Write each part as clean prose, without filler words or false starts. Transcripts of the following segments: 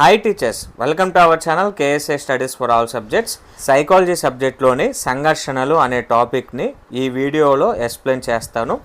Hi teachers, welcome to our channel KSA studies for all subjects. Psychology సబ్జెక్ట్లోని సంఘర్షణలు అనే టాపిక్ని ఈ వీడియోలో ఎక్స్ప్లెయిన్ చేస్తాను.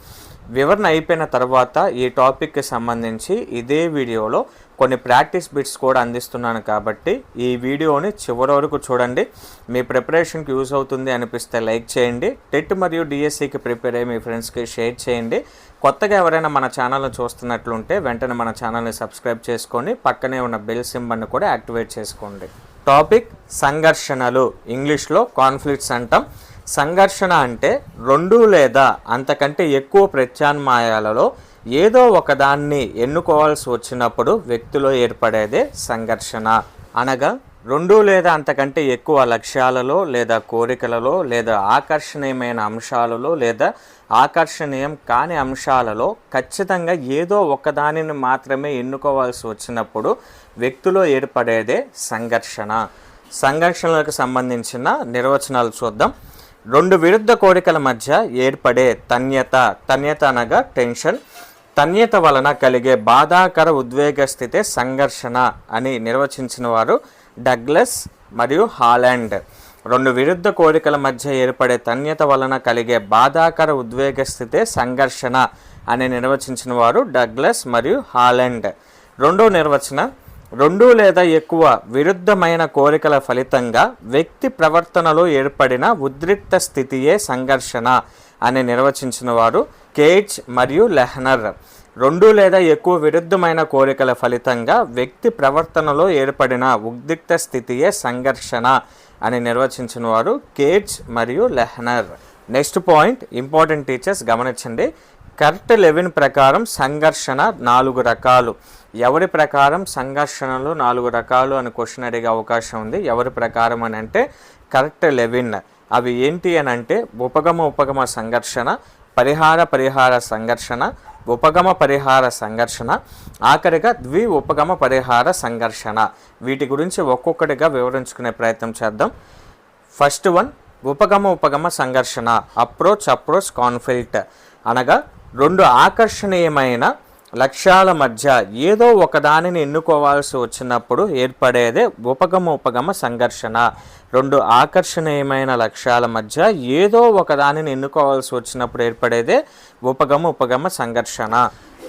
వివరణ అయిపోయిన తర్వాత ఈ టాపిక్కి సంబంధించి ఇదే వీడియోలో కొన్ని ప్రాక్టీస్ బిట్స్ కూడా అందిస్తున్నాను కాబట్టి ఈ వీడియోని చివరి వరకు చూడండి. మీ ప్రిపరేషన్కి యూజ్ అవుతుంది అనిపిస్తే లైక్ చేయండి. టెట్ మరియు డిఎస్సికి ప్రిపేర్ అయ్యి మీ ఫ్రెండ్స్కి షేర్ చేయండి. కొత్తగా ఎవరైనా మన ఛానల్ని చూస్తున్నట్లుంటే వెంటనే మన ఛానల్ని సబ్స్క్రైబ్ చేసుకొని పక్కనే ఉన్న బెల్ సింబల్ని కూడా యాక్టివేట్ చేసుకోండి. టాపిక్ సంఘర్షణలు, ఇంగ్లీష్లో కాన్ఫ్లిక్ట్స్ అంటాం. సంఘర్షణ అంటే రెండు లేదా అంతకంటే ఎక్కువ ప్రత్యామ్నాయాలలో ఏదో ఒకదాన్ని ఎన్నుకోవాల్సి వచ్చినప్పుడు వ్యక్తిలో ఏర్పడేదే సంఘర్షణ. అనగా రెండు లేదా అంతకంటే ఎక్కువ లక్ష్యాలలో లేదా కోరికలలో లేదా ఆకర్షణీయమైన అంశాలలో లేదా ఆకర్షణీయం కాని అంశాలలో ఖచ్చితంగా ఏదో ఒకదానిని మాత్రమే ఎన్నుకోవాల్సి వచ్చినప్పుడు వ్యక్తిలో ఏర్పడేదే సంఘర్షణ. సంఘర్షణలకు సంబంధించిన నిర్వచనాలు చూద్దాం. రెండు విరుద్ధ కోరికల మధ్య ఏర్పడే తన్యత అనగా టెన్షన్. తన్యత వలన కలిగే బాధాకర ఉద్వేగ స్థితే సంఘర్షణ అని నిర్వచించిన వారు డగ్లస్ మరియు హాలండ్. రెండు విరుద్ధ కోరికల మధ్య ఏర్పడే తన్యత వలన కలిగే బాధాకర ఉద్వేగ స్థితే సంఘర్షణ అని నిర్వచించిన వారు డగ్లస్ మరియు హాలండ్. రెండో నిర్వచనం, రెండు లేదా ఎక్కువ విరుద్ధమైన కోరికల ఫలితంగా వ్యక్తి ప్రవర్తనలో ఏర్పడిన ఉద్రిక్త స్థితియే సంఘర్షణ అని నిర్వచించిన వారు కేజ్ మరియు లెహ్నర్. రెండు లేదా ఎక్కువ విరుద్ధమైన కోరికల ఫలితంగా వ్యక్తి ప్రవర్తనలో ఏర్పడిన ఉద్రిక్త స్థితియే సంఘర్షణ అని నిర్వచించిన వారు కేజ్ మరియు లెహ్నర్. నెక్స్ట్ పాయింట్ ఇంపార్టెంట్ టీచర్స్ గమనించండి. కర్ట్ లెవిన్ ప్రకారం సంఘర్షణ 4 రకాలు. ఎవరి ప్రకారం సంఘర్షణలు 4 రకాలు అని క్వశ్చన్ అడిగే అవకాశం ఉంది. ఎవరి ప్రకారం అని అంటే కర్ట్ లెవిన్. అవి ఏంటి అని అంటే ఉపగమ సంఘర్షణ, పరిహార సంఘర్షణ, ఉపగమ సంఘర్షణ, ఆఖరిగా ఉపగమ సంఘర్షణ. వీటి గురించి ఒక్కొక్కటిగా వివరించుకునే ప్రయత్నం చేద్దాం. ఫస్ట్ వన్ ఉపగమ సంఘర్షణ, అప్రోచ్ కాన్ఫ్లిక్ట్. అనగా రెండు ఆకర్షణీయమైన లక్ష్యాల మధ్య ఏదో ఒకదానిని ఎన్నుకోవాల్సి వచ్చినప్పుడు ఏర్పడేదే ఉపగమ సంఘర్షణ. రెండు ఆకర్షణీయమైన లక్ష్యాల మధ్య ఏదో ఒకదానిని ఎన్నుకోవాల్సి వచ్చినప్పుడు ఏర్పడేదే ఉపగమ సంఘర్షణ.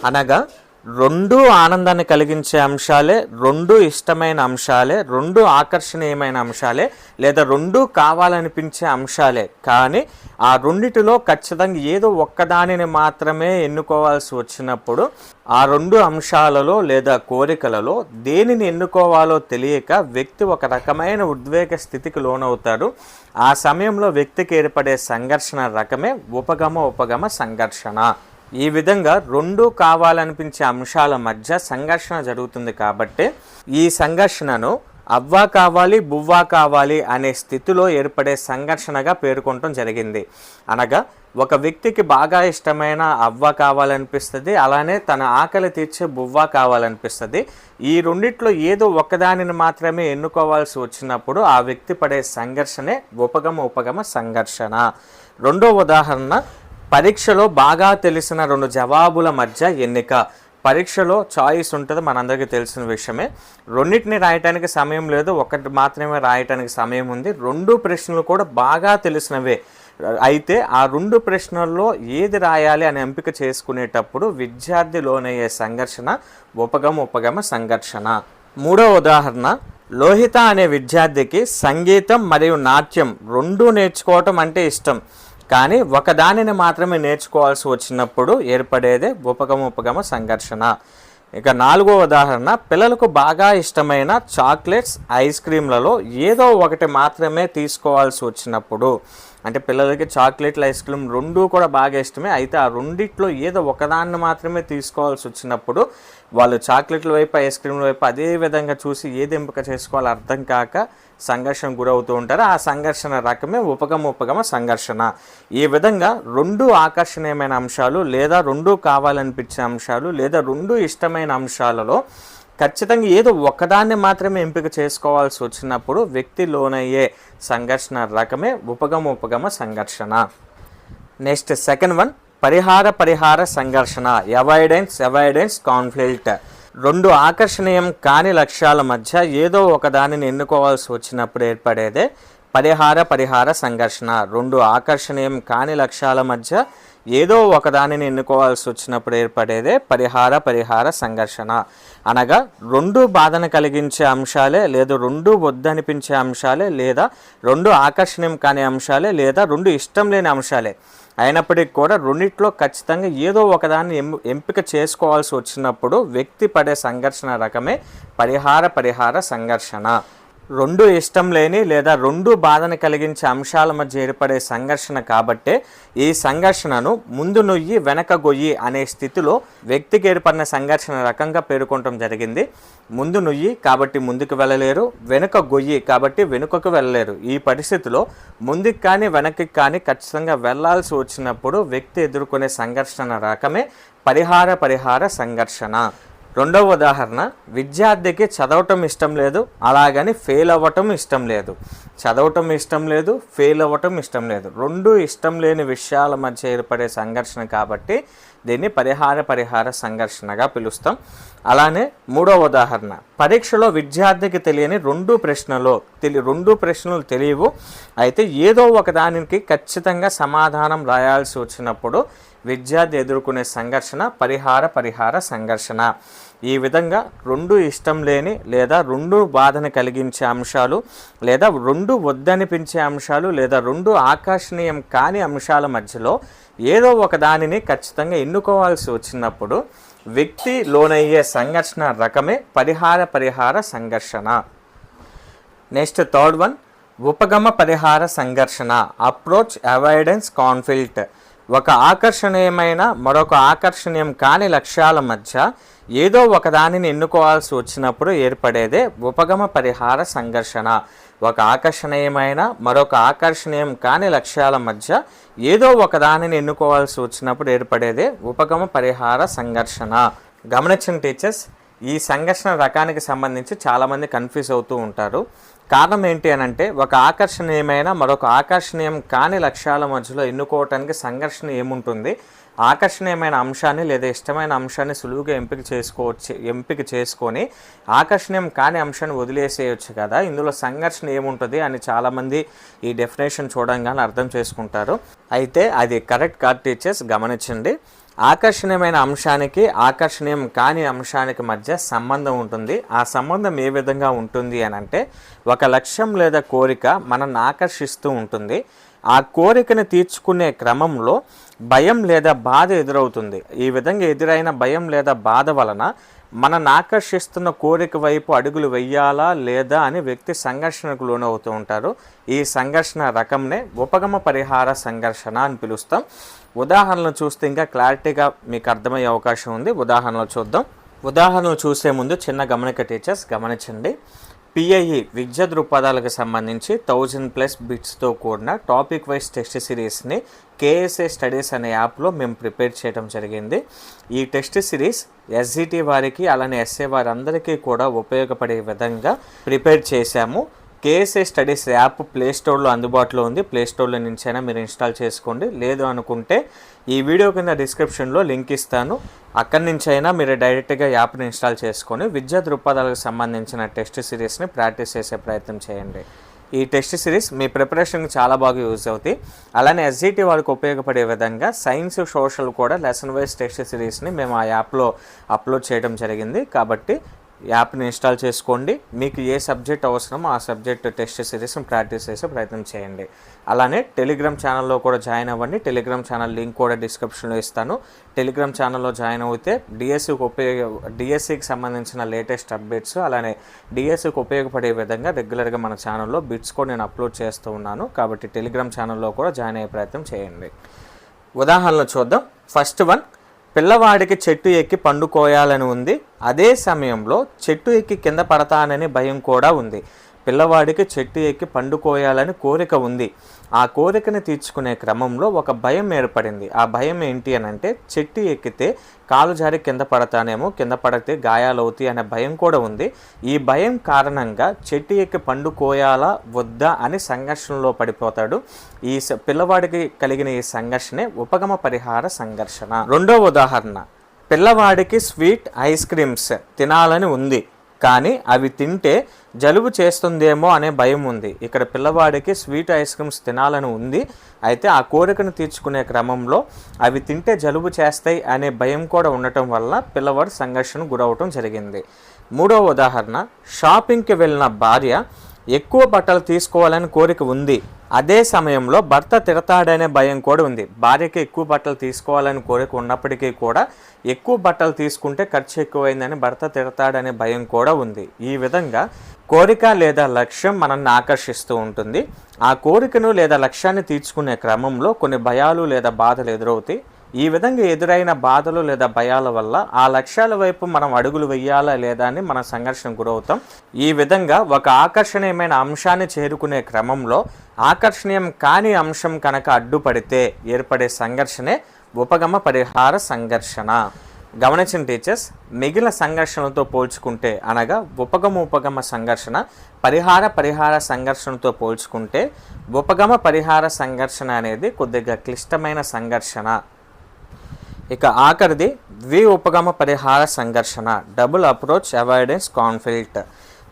అనగా రెండు ఆనందాన్ని కలిగించే అంశాలే, రెండు ఇష్టమైన అంశాలే, రెండు ఆకర్షణీయమైన అంశాలే లేదా రెండు కావాలనిపించే అంశాలే. కానీ ఆ రెండిటిలో ఖచ్చితంగా ఏదో ఒక్కదానిని మాత్రమే ఎన్నుకోవాల్సి వచ్చినప్పుడు ఆ రెండు అంశాలలో లేదా కోరికలలో దేనిని ఎన్నుకోవాలో తెలియక వ్యక్తి ఒక రకమైన ఉద్వేగ స్థితికి లోనవుతాడు. ఆ సమయంలో వ్యక్తికి ఏర్పడే సంఘర్షణ రకమే ఉపగమ సంఘర్షణ. ఈ విధంగా రెండు కావాలనిపించే అంశాల మధ్య సంఘర్షణ జరుగుతుంది కాబట్టి ఈ సంఘర్షణను అవ్వా కావాలి బువ్వా కావాలి అనే స్థితిలో ఏర్పడే సంఘర్షణగా పేర్కొనడం జరిగింది. అనగా ఒక వ్యక్తికి బాగా ఇష్టమైన అవ్వ కావాలనిపిస్తుంది, అలానే తన ఆకలి తీర్చే బువ్వా కావాలనిపిస్తుంది. ఈ రెండిట్లో ఏదో ఒకదానిని మాత్రమే ఎన్నుకోవాల్సి వచ్చినప్పుడు ఆ వ్యక్తి పడే సంఘర్షణే ఉపగమ సంఘర్షణ. రెండో ఉదాహరణ, పరీక్షలో బాగా తెలిసిన 2 జవాబుల మధ్య ఎన్నిక. పరీక్షలో చాయిస్ ఉంటుంది, మనందరికీ తెలిసిన విషయమే. రెండింటిని రాయటానికి సమయం లేదు, ఒకటి మాత్రమే రాయటానికి సమయం ఉంది. 2 ప్రశ్నలు కూడా బాగా తెలిసినవే. అయితే ఆ 2 ప్రశ్నల్లో ఏది రాయాలి అని ఎంపిక చేసుకునేటప్పుడు విద్యార్థి లోనయ్యే సంఘర్షణ ఉపగమ సంఘర్షణ. మూడో ఉదాహరణ, లోహిత అనే విద్యార్థికి సంగీతం మరియు నాట్యం 2 నేర్చుకోవటం అంటే ఇష్టం. కానీ ఒకదానిని మాత్రమే నేర్చుకోవాల్సి వచ్చినప్పుడు ఏర్పడేదే ఉపగమ సంఘర్షణ. ఇక నాలుగో ఉదాహరణ, పిల్లలకు బాగా ఇష్టమైన చాక్లెట్స్, ఐస్ క్రీమ్లలో ఏదో ఒకటి మాత్రమే తీసుకోవాల్సి వచ్చినప్పుడు, అంటే పిల్లలకి చాక్లెట్లు, ఐస్ క్రీమ్ 2 కూడా బాగా ఇష్టమే. అయితే ఆ రెండిట్లో ఏదో ఒకదాన్ని మాత్రమే తీసుకోవాల్సి వచ్చినప్పుడు వాళ్ళు చాక్లెట్ల వైపు, ఐస్ క్రీమ్ల వైపు అదే విధంగా చూసి ఏది ఎంపిక చేసుకోవాలో అర్థం కాక సంఘర్షణ గురవుతూ ఉంటారు. ఆ సంఘర్షణ రకమే ఉపగమ సంఘర్షణ. ఈ విధంగా 2 ఆకర్షణీయమైన అంశాలు లేదా 2 కావాలనిపించే అంశాలు లేదా 2 ఇష్టమైన అంశాలలో ఖచ్చితంగా ఏదో ఒకదాన్ని మాత్రమే ఎంపిక చేసుకోవాల్సి వచ్చినప్పుడు వ్యక్తి లోనయ్యే సంఘర్షణ రకమే ఉపగమ సంఘర్షణ. నెక్స్ట్ సెకండ్ వన్, పరిహార సంఘర్షణ, అవాయిడెన్స్ కాన్ఫ్లిక్ట్. రెండు ఆకర్షణీయం కాని లక్ష్యాల మధ్య ఏదో ఒకదానిని ఎన్నుకోవాల్సి వచ్చినప్పుడు ఏర్పడేదే పరిహార సంఘర్షణ. రెండు ఆకర్షణీయం కాని లక్ష్యాల మధ్య ఏదో ఒకదానిని ఎన్నుకోవాల్సి వచ్చినప్పుడు ఏర్పడేదే పరిహార సంఘర్షణ. అనగా రెండు బాధను కలిగించే అంశాలే, లేదా రెండు వద్దనిపించే అంశాలే, లేదా రెండు ఆకర్షణీయం కాని అంశాలే, లేదా రెండు ఇష్టం లేని అంశాలే అయినప్పటికీ కూడా రెండిట్లో ఖచ్చితంగా ఏదో ఒకదాన్ని ఎంపిక చేసుకోవాల్సి వచ్చినప్పుడు వ్యక్తి పడే సంఘర్షణ రకమే పరిహార సంఘర్షణ. రెండు ఇష్టం లేని లేదా రెండు బాధను కలిగించే అంశాల మధ్య ఏర్పడే సంఘర్షణ కాబట్టే ఈ సంఘర్షణను ముందు నొయ్యి వెనక గొయ్యి అనే స్థితిలో వ్యక్తికి ఏర్పడిన సంఘర్షణ రకంగా పేర్కొనడం జరిగింది. ముందు నొయ్యి కాబట్టి ముందుకు వెళ్ళలేరు, వెనుక గొయ్యి కాబట్టి వెనుకకు వెళ్ళలేరు. ఈ పరిస్థితిలో ముందుకు కానీ వెనక్కి కానీ ఖచ్చితంగా వెళ్లాల్సి వచ్చినప్పుడు వ్యక్తి ఎదుర్కొనే సంఘర్షణ రకమే పరిహార సంఘర్షణ. రెండవ ఉదాహరణ, విద్యార్థికి చదవటం ఇష్టం లేదు, అలాగని ఫెయిల్ అవ్వటం ఇష్టం లేదు. చదవటం ఇష్టం లేదు, ఫెయిల్ అవ్వటం ఇష్టం లేదు. రెండు ఇష్టం లేని విషయాల మధ్య ఏర్పడే సంఘర్షణ కాబట్టి దీన్ని పరిహార సంఘర్షణగా పిలుస్తాం. అలానే మూడవ ఉదాహరణ, పరీక్షలో విద్యార్థికి తెలియని రెండు ప్రశ్నలు తెలియవు, అయితే ఏదో ఒకదానికి ఖచ్చితంగా సమాధానం రాయాల్సి వచ్చినప్పుడు విద్యార్థి ఎదుర్కొనే సంఘర్షణ పరిహార సంఘర్షణ. ఈ విధంగా రెండు ఇష్టం లేని లేదా రెండు బాధను కలిగించే అంశాలు, లేదా రెండు వద్దనిపించే అంశాలు, లేదా రెండు ఆకర్షణీయం కాని అంశాల మధ్యలో ఏదో ఒక దానిని ఖచ్చితంగా ఎన్నుకోవాల్సి వచ్చినప్పుడు వ్యక్తి లోనయ్యే సంఘర్షణ రకమే పరిహార సంఘర్షణ. నెక్స్ట్ థర్డ్ వన్, ఉపగమ పరిహార సంఘర్షణ. Approach avoidance conflict. ఒక ఆకర్షణీయమైన మరొక ఆకర్షణీయం కాని లక్ష్యాల మధ్య ఏదో ఒకదానిని ఎన్నుకోవాల్సి వచ్చినప్పుడు ఏర్పడేదే ఉపగమ పరిహార సంఘర్షణ. ఒక ఆకర్షణీయమైన మరొక ఆకర్షణీయం కాని లక్ష్యాల మధ్య ఏదో ఒకదానిని ఎన్నుకోవాల్సి వచ్చినప్పుడు ఏర్పడేదే ఉపగమ పరిహార సంఘర్షణ. గమనించిన టీచర్స్, ఈ సంఘర్షణ రకానికి సంబంధించి చాలామంది కన్ఫ్యూజ్ అవుతూ ఉంటారు. కారణం ఏంటి అని అంటే, ఒక ఆకర్షణీయమైన మరొక ఆకర్షణీయం కాని లక్ష్యాల మధ్యలో ఎన్నుకోవటానికి సంఘర్షణ ఏముంటుంది, ఆకర్షణీయమైన అంశాన్ని లేదా ఇష్టమైన అంశాన్ని సులువుగా ఎంపిక చేసుకొని ఆకర్షణీయం కాని అంశాన్ని వదిలేసేయచ్చు కదా, ఇందులో సంఘర్షణ ఏముంటుంది అని చాలామంది ఈ డెఫినేషన్ చూడంగానే అర్థం చేసుకుంటారు. అయితే అది కరెక్ట్ కాదు టీచర్స్. గమనించండి, ఆకర్షణీయమైన అంశానికి ఆకర్షణీయం కాని అంశానికి మధ్య సంబంధం ఉంటుంది. ఆ సంబంధం ఏ విధంగా ఉంటుంది అని అంటే, ఒక లక్ష్యం లేదా కోరిక మనల్ని ఆకర్షిస్తూ ఉంటుంది. ఆ కోరికను తీర్చుకునే క్రమంలో భయం లేదా బాధ ఎదురవుతుంది. ఈ విధంగా ఎదురైన భయం లేదా బాధ వలన మనల్ని ఆకర్షిస్తున్న కోరిక వైపు అడుగులు వెయ్యాలా లేదా అని వ్యక్తి సంఘర్షణకు లోనవుతూ ఉంటారు. ఈ సంఘర్షణ రకంనే ఉపగమ పరిహార సంఘర్షణ అని పిలుస్తాం. ఉదాహరణలు చూస్తే ఇంకా క్లారిటీగా మీకు అర్థమయ్యే అవకాశం ఉంది. ఉదాహరణలు చూద్దాం. ఉదాహరణలు చూసే ముందు చిన్న గమనిక టీచర్స్, గమనించండి. PIE విద్యా దృక్పథాలకు సంబంధించి 1000+ బిట్స్తో కూడిన టాపిక్ వైజ్ టెస్ట్ సిరీస్ని KSA స్టడీస్ అనే యాప్లో మేము ప్రిపేర్ చేయడం జరిగింది. ఈ టెస్ట్ సిరీస్ SGT వారికి అలానే SA వారందరికీ కూడా ఉపయోగపడే విధంగా ప్రిపేర్ చేశాము. KSA స్టడీస్ యాప్ ప్లేస్టోర్లో అందుబాటులో ఉంది. ప్లేస్టోర్లో నుంచైనా మీరు ఇన్స్టాల్ చేసుకోండి. లేదు అనుకుంటే ఈ వీడియో కింద డిస్క్రిప్షన్లో లింక్ ఇస్తాను, అక్కడి నుంచైనా మీరు డైరెక్ట్గా యాప్ని ఇన్స్టాల్ చేసుకొని విద్యా దృక్పథాలకు సంబంధించిన టెస్ట్ సిరీస్ని ప్రాక్టీస్ చేసే ప్రయత్నం చేయండి. ఈ టెస్ట్ సిరీస్ మీ ప్రిపరేషన్కి చాలా బాగా యూజ్ అవుతాయి. అలానే SGT వారికి ఉపయోగపడే విధంగా సైన్స్, సోషల్ కూడా లెసన్ వైజ్ టెస్ట్ సిరీస్ని మేము ఆ యాప్లో అప్లోడ్ చేయడం జరిగింది. కాబట్టి యాప్ని ఇన్స్టాల్ చేసుకోండి. మీకు ఏ సబ్జెక్ట్ అవసరమో ఆ సబ్జెక్ట్ టెస్ట్ సిరీస్ని ప్రాక్టీస్ చేసే ప్రయత్నం చేయండి. అలానే టెలిగ్రామ్ ఛానల్లో కూడా జాయిన్ అవ్వండి. టెలిగ్రామ్ ఛానల్ లింక్ కూడా డిస్క్రిప్షన్లో ఇస్తాను. టెలిగ్రామ్ ఛానల్లో జాయిన్ అవుతే డిఎస్సికి సంబంధించిన లేటెస్ట్ అప్డేట్స్ అలానే డిఎస్సికి ఉపయోగపడే విధంగా రెగ్యులర్గా మన ఛానల్లో బిట్స్ కూడా నేను అప్లోడ్ చేస్తూ ఉన్నాను. కాబట్టి టెలిగ్రామ్ ఛానల్లో కూడా జాయిన్ అయ్యే ప్రయత్నం చేయండి. ఉదాహరణలు చూద్దాం. ఫస్ట్ వన్, పిల్లవాడికి చెట్టు ఎక్కి పండు కోయాలని ఉంది, అదే సమయంలో చెట్టు ఎక్కి కింద పడతానని భయం కూడా ఉంది. పిల్లవాడికి చెట్టు ఎక్కి పండు కోయాలని కోరిక ఉంది. ఆ కోరికను తీర్చుకునే క్రమంలో ఒక భయం ఏర్పడింది. ఆ భయం ఏంటి అని అంటే, చెట్టు ఎక్కితే కాలు జారి కింద పడతానేమో, కింద పడితే గాయాలవుతాయి అనే భయం కూడా ఉంది. ఈ భయం కారణంగా చెట్టు ఎక్కి పండు కోయాలా వద్దా అని సంఘర్షణలో పడిపోతాడు. ఈ పిల్లవాడికి కలిగిన ఈ సంఘర్షణే ఉపగమ పరిహార సంఘర్షణ. రెండో ఉదాహరణ, పిల్లవాడికి స్వీట్ ఐస్ క్రీమ్స్ తినాలని ఉంది, కానీ అవి తింటే జలుబు చేస్తుందేమో అనే భయం ఉంది. ఇక్కడ పిల్లవాడికి స్వీట్ ఐస్ క్రీమ్స్ తినాలని ఉంది, అయితే ఆ కోరికను తీర్చుకునే క్రమంలో అవి తింటే జలుబు చేస్తాయి అనే భయం కూడా ఉండటం వల్ల పిల్లవాడు సంఘర్షణకు గురవటం జరిగింది. మూడవ ఉదాహరణ, షాపింగ్కి వెళ్ళిన భార్య ఎక్కువ బట్టలు తీసుకోవాలని కోరిక ఉంది, అదే సమయంలో భర్త తిడతాడనే భయం కూడా ఉంది. భార్యకి ఎక్కువ బట్టలు తీసుకోవాలని కోరిక ఉన్నప్పటికీ కూడా ఎక్కువ బట్టలు తీసుకుంటే ఖర్చు ఎక్కువైందని భర్త తిడతాడనే భయం కూడా ఉంది. ఈ విధంగా కోరిక లేదా లక్ష్యం మనల్ని ఆకర్షిస్తూ ఉంటుంది. ఆ కోరికను లేదా లక్ష్యాన్ని తీర్చుకునే క్రమంలో కొన్ని భయాలు లేదా బాధలు ఎదురవుతాయి. ఈ విధంగా ఎదురైన బాధలు లేదా భయాల వల్ల ఆ లక్ష్యాల వైపు మనం అడుగులు వేయాలా లేదా అని మనం సంఘర్షణకు గురవుతాం. ఈ విధంగా ఒక ఆకర్షణీయమైన అంశాన్ని చేరుకునే క్రమంలో ఆకర్షణీయం కాని అంశం కనుక అడ్డుపడితే ఏర్పడే సంఘర్షణే ఉపగమ పరిహార సంఘర్షణ. గమనించిన టీచర్స్, మిగిలిన సంఘర్షణలతో పోల్చుకుంటే అనగా ఉపగమ సంఘర్షణ పరిహార సంఘర్షణతో పోల్చుకుంటే ఉపగమ పరిహార సంఘర్షణ అనేది కొద్దిగా క్లిష్టమైన సంఘర్షణ. ఇక ఆఖరిది ఉపగమ పరిహార సంఘర్షణ, డబుల్ అప్రోచ్ అవాయిడెన్స్ కాన్ఫ్లిక్ట్.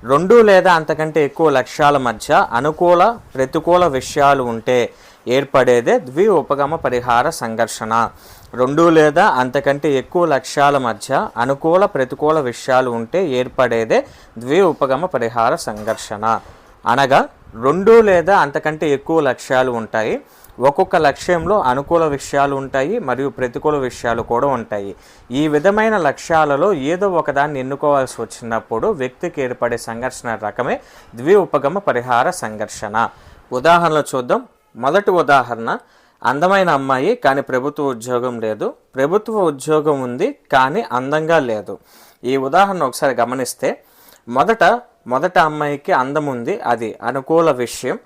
రెండు లేదా అంతకంటే ఎక్కువ లక్ష్యాల మధ్య అనుకూల ప్రతికూల విషయాలు ఉంటే ఏర్పడేదే ఉపగమ పరిహార సంఘర్షణ. రెండు లేదా అంతకంటే ఎక్కువ లక్ష్యాల మధ్య అనుకూల ప్రతికూల విషయాలు ఉంటే ఏర్పడేదే ఉపగమ పరిహార సంఘర్షణ. అనగా రెండు లేదా అంతకంటే ఎక్కువ లక్ష్యాలు ఉంటాయి, ఒక్కొక్క లక్ష్యంలో అనుకూల విషయాలు ఉంటాయి మరియు ప్రతికూల విషయాలు కూడా ఉంటాయి. ఈ విధమైన లక్ష్యాలలో ఏదో ఒకదాన్ని ఎన్నుకోవాల్సి వచ్చినప్పుడు వ్యక్తికి ఏర్పడే సంఘర్షణ రకమే ఉపగమ పరిహార సంఘర్షణ. ఉదాహరణలు చూద్దాం. మొదటి ఉదాహరణ, అందమైన అమ్మాయి కానీ ప్రభుత్వ ఉద్యోగం లేదు, ప్రభుత్వ ఉద్యోగం ఉంది కానీ అందంగా లేదు. ఈ ఉదాహరణ ఒకసారి గమనిస్తే మొదట అమ్మాయికి అందం ఉంది, అది అనుకూల విషయం,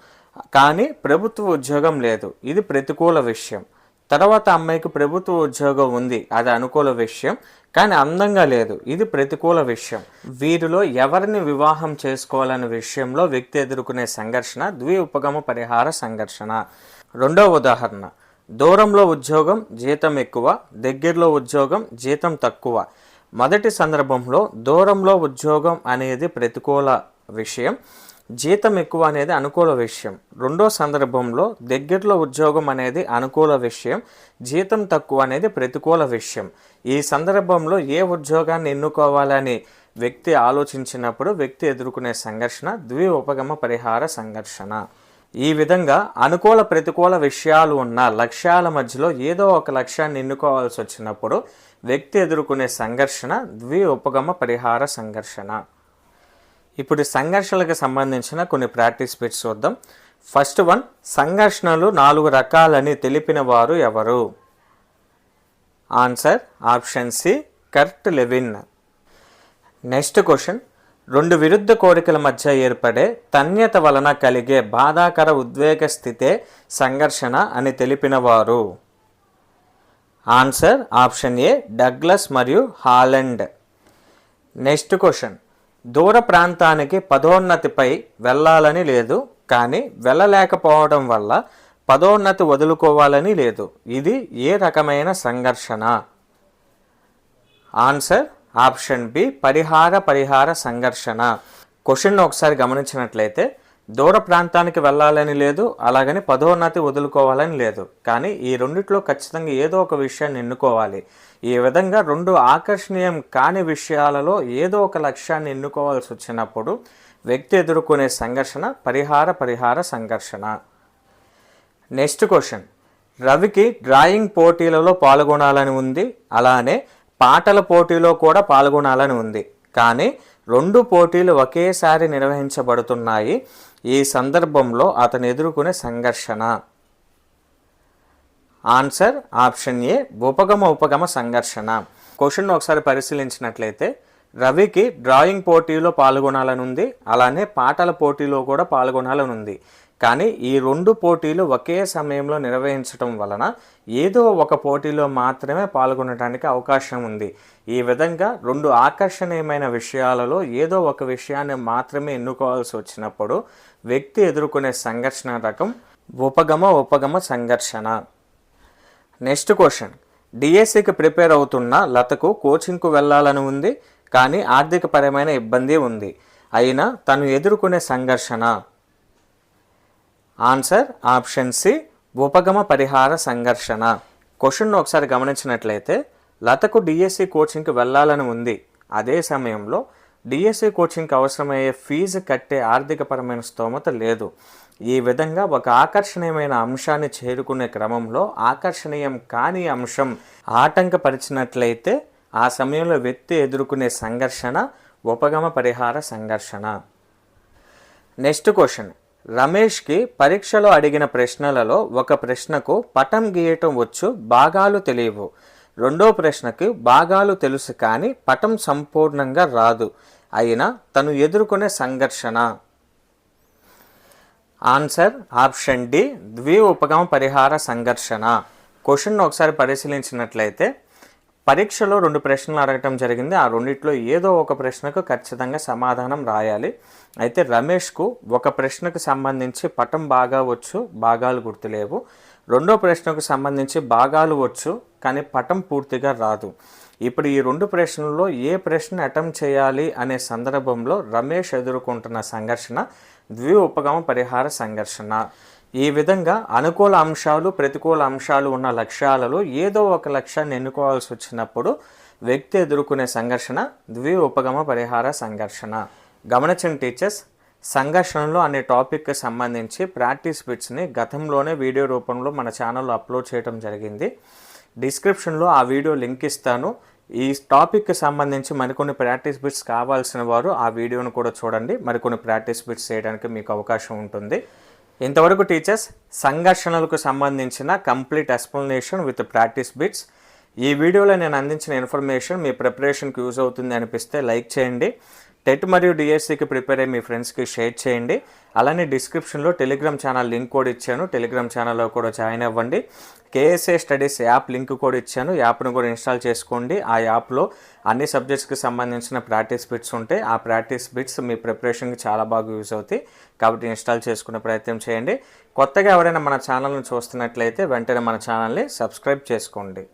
కానీ ప్రభుత్వ ఉద్యోగం లేదు, ఇది ప్రతికూల విషయం. తర్వాత అమ్మాయికి ప్రభుత్వ ఉద్యోగం ఉంది, అది అనుకూల విషయం, కానీ అందంగా లేదు, ఇది ప్రతికూల విషయం. వీరిలో ఎవరిని వివాహం చేసుకోవాలనే విషయంలో వ్యక్తి ఎదుర్కొనే సంఘర్షణ ఉపగమ పరిహార సంఘర్షణ. రెండవ ఉదాహరణ, దూరంలో ఉద్యోగం జీతం ఎక్కువ, దగ్గరలో ఉద్యోగం జీతం తక్కువ. మొదటి సందర్భంలో దూరంలో ఉద్యోగం అనేది ప్రతికూల విషయం, జీతం ఎక్కువ అనేది అనుకూల విషయం. రెండో సందర్భంలో దగ్గరలో ఉద్యోగం అనేది అనుకూల విషయం, జీతం తక్కువ అనేది ప్రతికూల విషయం. ఈ సందర్భంలో ఏ ఉద్యోగాన్ని ఎన్నుకోవాలని వ్యక్తి ఆలోచించినప్పుడు వ్యక్తి ఎదుర్కొనే సంఘర్షణ ఉపగమ పరిహార సంఘర్షణ. ఈ విధంగా అనుకూల ప్రతికూల విషయాలు ఉన్న లక్ష్యాల మధ్యలో ఏదో ఒక లక్ష్యాన్ని ఎన్నుకోవాల్సి వచ్చినప్పుడు వ్యక్తి ఎదుర్కొనే సంఘర్షణ ఉపగమ పరిహార సంఘర్షణ. ఇప్పుడు సంఘర్షణలకు సంబంధించిన కొన్ని ప్రాక్టీస్ బిట్స్ చూద్దాం. ఫస్ట్ వన్, సంఘర్షణలు 4 రకాలని తెలిపిన వారు ఎవరు? ఆన్సర్ ఆప్షన్ సి, కర్ట్ లెవిన్. నెక్స్ట్ క్వశ్చన్, 2 విరుద్ధ కోరికల మధ్య ఏర్పడే తన్యత వలన కలిగే బాధాకర ఉద్వేగ స్థితే సంఘర్షణ అని తెలిపిన వారు? ఆన్సర్ ఆప్షన్ ఏ, డగ్లస్ మరియు హాలండ్. నెక్స్ట్ క్వశ్చన్, దూర ప్రాంతానికి పదోన్నతిపై వెళ్ళాలని లేదు, కానీ వెళ్ళలేకపోవడం వల్ల పదోన్నతి వదులుకోవాలని లేదు, ఇది ఏ రకమైన సంఘర్షణ? ఆన్సర్ ఆప్షన్ బి, పరిహార సంఘర్షణ. క్వశ్చన్ ఒకసారి గమనించినట్లయితే దూర ప్రాంతానికి వెళ్ళాలని లేదు, అలాగని పదోన్నతి వదులుకోవాలని లేదు, కానీ ఈ రెండిట్లో ఖచ్చితంగా ఏదో ఒక విషయాన్ని ఎన్నుకోవాలి. ఈ విధంగా 2 ఆకర్షణీయం కాని విషయాలలో ఏదో ఒక లక్ష్యాన్ని ఎన్నుకోవాల్సి వచ్చినప్పుడు వ్యక్తి ఎదుర్కొనే సంఘర్షణ పరిహార సంఘర్షణ. నెక్స్ట్ క్వశ్చన్, రవికి డ్రాయింగ్ పోటీలలో పాల్గొనాలని ఉంది, అలానే పాటల పోటీలో కూడా పాల్గొనాలని ఉంది, కానీ 2 పోటీలు ఒకేసారి నిర్వహించబడుతున్నాయి. ఈ సందర్భంలో అతను ఎదుర్కొనే సంఘర్షణ. ఆన్సర్ ఆప్షన్ ఏ, ఉపగమ సంఘర్షణ. క్వశ్చన్ ఒకసారి పరిశీలించినట్లయితే రవికి డ్రాయింగ్ పోటీలో పాల్గొనాలని ఉంది, అలానే పాటల పోటీలో కూడా పాల్గొనాలని ఉంది, కానీ ఈ 2 పోటీలు ఒకే సమయంలో నిర్వహించడం వలన ఏదో ఒక పోటీలో మాత్రమే పాల్గొనడానికి అవకాశం ఉంది. ఈ విధంగా 2 ఆకర్షణీయమైన విషయాలలో ఏదో ఒక విషయాన్ని మాత్రమే ఎన్నుకోవాల్సి వచ్చినప్పుడు వ్యక్తి ఎదుర్కొనే సంఘర్షణ రకం ఉపగమ సంఘర్షణ. నెక్స్ట్ క్వశ్చన్, డిఎస్సికి ప్రిపేర్ అవుతున్న లతకు కోచింగ్కు వెళ్ళాలని ఉంది, కానీ ఆర్థికపరమైన ఇబ్బంది ఉంది. అయినా తను ఎదుర్కొనే సంఘర్షణ. ఆన్సర్ ఆప్షన్ సి, ఉపగమ పరిహార సంఘర్షణ. క్వశ్చన్ను ఒకసారి గమనించినట్లయితే లతకు డిఎస్సి కోచింగ్కి వెళ్ళాలని ఉంది, అదే సమయంలో డిఎస్సి కోచింగ్కి అవసరమయ్యే ఫీజు కట్టే ఆర్థికపరమైన స్తోమత లేదు. ఈ విధంగా ఒక ఆకర్షణీయమైన అంశాన్ని చేరుకునే క్రమంలో ఆకర్షణీయం కాని అంశం ఆటంకపరిచినట్లయితే ఆ సమయంలో వ్యక్తి ఎదుర్కొనే సంఘర్షణ ఉపగమ పరిహార సంఘర్షణ. Next question. రమేష్కి పరీక్షలో అడిగిన ప్రశ్నలలో ఒక ప్రశ్నకు పటం గీయటం వచ్చు, భాగాలు తెలియవు. రెండో ప్రశ్నకు భాగాలు తెలుసు కానీ పటం సంపూర్ణంగా రాదు. అయినా తను ఎదుర్కొనే సంఘర్షణ. ఆన్సర్ ఆప్షన్ డి, ఉపగమ పరిహార సంఘర్షణ. క్వశ్చన్ ఒకసారి పరిశీలించినట్లయితే పరీక్షలో 2 ప్రశ్నలు అడగటం జరిగింది. ఆ రెండిట్లో ఏదో ఒక ప్రశ్నకు ఖచ్చితంగా సమాధానం రాయాలి. అయితే రమేష్కు ఒక ప్రశ్నకు సంబంధించి పటం బాగా వచ్చు, భాగాలు గుర్తులేవు. రెండో ప్రశ్నకు సంబంధించి భాగాలు వచ్చు కానీ పటం పూర్తిగా రాదు. ఇప్పుడు ఈ 2 ప్రశ్నల్లో ఏ ప్రశ్న అటెంప్ట్ చేయాలి అనే సందర్భంలో రమేష్ ఎదుర్కొంటున్న సంఘర్షణ ఉపగమ పరిహార సంఘర్షణ. ఈ విధంగా అనుకూల అంశాలు, ప్రతికూల అంశాలు ఉన్న లక్ష్యాలలో ఏదో ఒక లక్ష్యాన్ని ఎన్నుకోవాల్సి వచ్చినప్పుడు వ్యక్తి ఎదుర్కొనే సంఘర్షణ ఉపగమ పరిహార సంఘర్షణ. గమనించండి టీచర్స్, సంఘర్షణలు అనే టాపిక్కి సంబంధించి ప్రాక్టీస్ బిట్స్ని గతంలోనే వీడియో రూపంలో మన ఛానల్లో అప్లోడ్ చేయడం జరిగింది. డిస్క్రిప్షన్లో ఆ వీడియో లింక్ ఇస్తాను. ఈ టాపిక్కి సంబంధించి మరికొన్ని ప్రాక్టీస్ బిట్స్ కావాల్సిన వారు ఆ వీడియోను కూడా చూడండి. మరికొన్ని ప్రాక్టీస్ బిట్స్ చేయడానికి మీకు అవకాశం ఉంటుంది. ఇంతవరకు టీచర్స్ సంఘర్షణలకు సంబంధించిన complete explanation with practice bits. ఈ వీడియోలో నేను అందించిన ఇన్ఫర్మేషన్ మీ ప్రిపరేషన్కి యూజ్ అవుతుంది అనిపిస్తే లైక్ చేయండి. టెట్ మరియు డిఎస్సికి ప్రిపేర్ అయ్యి మీ ఫ్రెండ్స్కి షేర్ చేయండి. అలానే డిస్క్రిప్షన్లో టెలిగ్రామ్ ఛానల్ లింక్ కూడా ఇచ్చాను, టెలిగ్రామ్ ఛానల్లో కూడా జాయిన్ అవ్వండి. కేఎస్ఏ స్టడీస్ యాప్ లింక్ కూడా ఇచ్చాను, యాప్ను కూడా ఇన్స్టాల్ చేసుకోండి. ఆ యాప్లో అన్ని సబ్జెక్ట్స్కి సంబంధించిన ప్రాక్టీస్ బిట్స్ ఉంటాయి. ఆ ప్రాక్టీస్ బిట్స్ మీ ప్రిపరేషన్కి చాలా బాగా యూజ్ అవుతాయి కాబట్టి ఇన్స్టాల్ చేసుకునే ప్రయత్నం చేయండి. కొత్తగా ఎవరైనా మన ఛానల్ని చూస్తున్నట్లయితే వెంటనే మన ఛానల్ని సబ్స్క్రైబ్ చేసుకోండి.